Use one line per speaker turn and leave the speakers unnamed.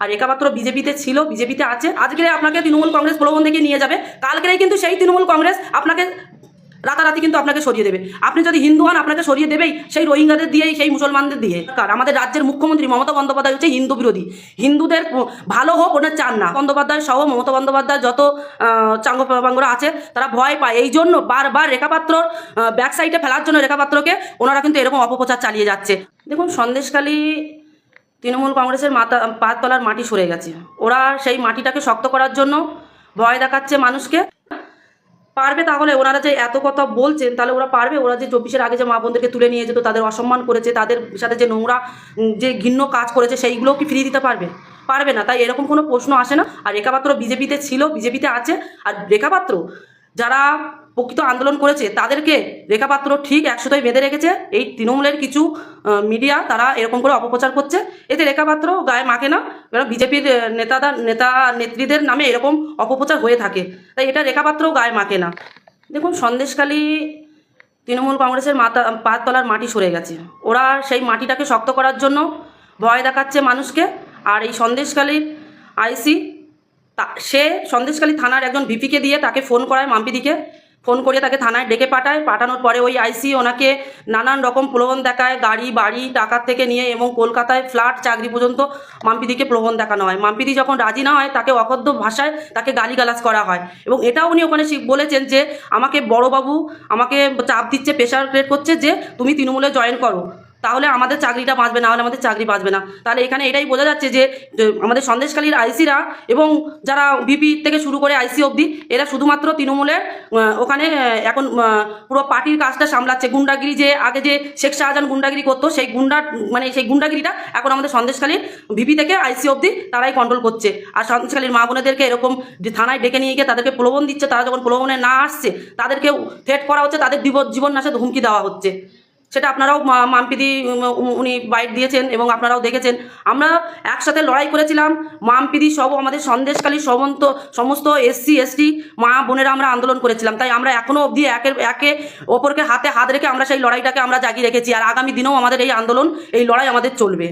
আর একাপাত্র বিজেপিতে ছিল, বিজেপিতে আছে। আজকে আপনাকে তৃণমূল কংগ্রেস প্রলোভন থেকে নিয়ে যাবে, কালকেই কিন্তু সেই তৃণমূল কংগ্রেস আপনাকে রাতারাতি কিন্তু আপনাকে সরিয়ে দেবে। আপনি যদি হিন্দু হন আপনাকে সরিয়ে দেবেই সেই রোহিঙ্গাদের দিয়েই, সেই মুসলমানদের দিয়ে। আমাদের রাজ্যের মুখ্যমন্ত্রী মমতা বন্দ্যোপাধ্যায় হচ্ছে হিন্দু বিরোধী, হিন্দুদের ভালো হোক ওটা চান না। বন্দ্যোপাধ্যায় সহ মমতা বন্দ্যোপাধ্যায় যত চাঙ্গপাঙ্গরা আছে তারা ভয় পায়, এই জন্য বারবার রেখাপাত্রর ব্যাক সাইডে ফেলার জন্য রেখাপাত্রকে ওনারা কিন্তু এরকম অপপ্রচার চালিয়ে যাচ্ছে। দেখুন, সন্দেশখালী তৃণমূল কংগ্রেসের পায়ের তলার মাটি সরে গেছে। ওরা সেই মাটিটাকে শক্ত করার জন্য ভয় দেখাচ্ছে মানুষকে। পারবে তাহলে ওনারা যে এত কথা বলছেন, তাহলে ওরা পারবে? ওরা যে 24-এর আগে যে মা বোনদেরকে তুলে নিয়ে যেত, তাদের অসম্মান করেছে, তাদের সাথে যে নোংরা যে ঘৃণ্য কাজ করেছে, সেইগুলোও কি ফিরিয়ে দিতে পারবে? পারবে না। তাই এরকম কোনো প্রশ্ন আসে না। আর রেখাপাত্র বিজেপিতে ছিল, বিজেপিতে আছে। আর রেখাপাত্র যারা প্রকৃত আন্দোলন করেছে তাদেরকে রেখাপাত্র ঠিক 100টাই বেঁধে রেখেছে। এই তৃণমূলের কিছু মিডিয়া তারা এরকম করে অপপ্রচার করছে, এতে রেখাপাত্র গায়ে মাখে না। এবার বিজেপির নেতা নেত্রীদের নামে এরকম অপপ্রচার হয়ে থাকে, তাই এটা রেখাপাত্রও গায়ে মাখে না। দেখুন, সন্দেশখালী তৃণমূল কংগ্রেসের পায়ের তলার মাটি সরে গেছে। ওরা সেই মাটিটাকে শক্ত করার জন্য ভয় দেখাচ্ছে মানুষকে। আর এই সন্দেশখালীর আইসি সে সন্দেশখালী থানার একজন ভিপিকে দিয়ে তাকে ফোন করায়, মাম্পিদিকে ফোন করিয়ে তাকে থানায় ডেকে পাঠানোর পরে ওই আইসি ওনাকে নানান রকম প্রলোভন দেখায়, গাড়ি বাড়ি টাকার থেকে নিয়ে এবং কলকাতায় ফ্ল্যাট চাকরি পর্যন্ত মাম্পিদিকে প্রলোভন দেখানো হয়। মাম্পিদি যখন রাজি না হয় তাকে অকথ্য ভাষায় তাকে গালিগালাজ করা হয়। এবং এটাও উনি ওখানে বলেছেন যে আমাকে বড়বাবু আমাকে চাপ দিচ্ছে, প্রেশার ক্রিয়েট করছে যে তুমি তৃণমূলে জয়েন করো, তাহলে আমাদের চাকরিটা বাঁচবে, না হলে আমাদের চাকরি বাঁচবে না। তাহলে এখানে এটাই বোঝা যাচ্ছে যে আমাদের সন্দেশখালীর আইসিরা এবং যারা ভিপি থেকে শুরু করে আইসি অবধি এরা শুধুমাত্র তৃণমূলের ওখানে এখন পুরো পার্টির কাজটা সামলাচ্ছে। গুন্ডাগিরি যে আগে যে শেখ শাহজাহান গুন্ডাগিরি করতো, সেই সেই গুন্ডাগিরিটা এখন আমাদের সন্দেশখালীর ভিপি থেকে আইসি অবধি তারাই কন্ট্রোল করছে। আর সন্দেশখালীর মা বোনেদেরকে এরকম যে থানায় ডেকে নিয়ে গিয়ে তাদেরকে প্রলোভন দিচ্ছে, তারা যখন প্রলোভনে না আসছে তাদেরকে থ্রেট করা হচ্ছে, তাদের জীবন নাশের হুমকি দেওয়া হচ্ছে। সেটা আপনারাও মাম্পিদি উনি বাইট দিয়েছেন এবং আপনারাও দেখেছেন। আমরা একসাথে লড়াই করেছিলাম, মাম্পিদি সব আমাদের সন্দেশখালীর সমস্ত এসসি এসটি মা বোনেরা আমরা আন্দোলন করেছিলাম। তাই আমরা এখনও অবধি একে অপরকে হাতে হাত রেখে আমরা সেই লড়াইটাকে আমরা জাগিয়ে রেখেছি। আর আগামী দিনেও আমাদের এই আন্দোলন, এই লড়াই আমাদের চলবে।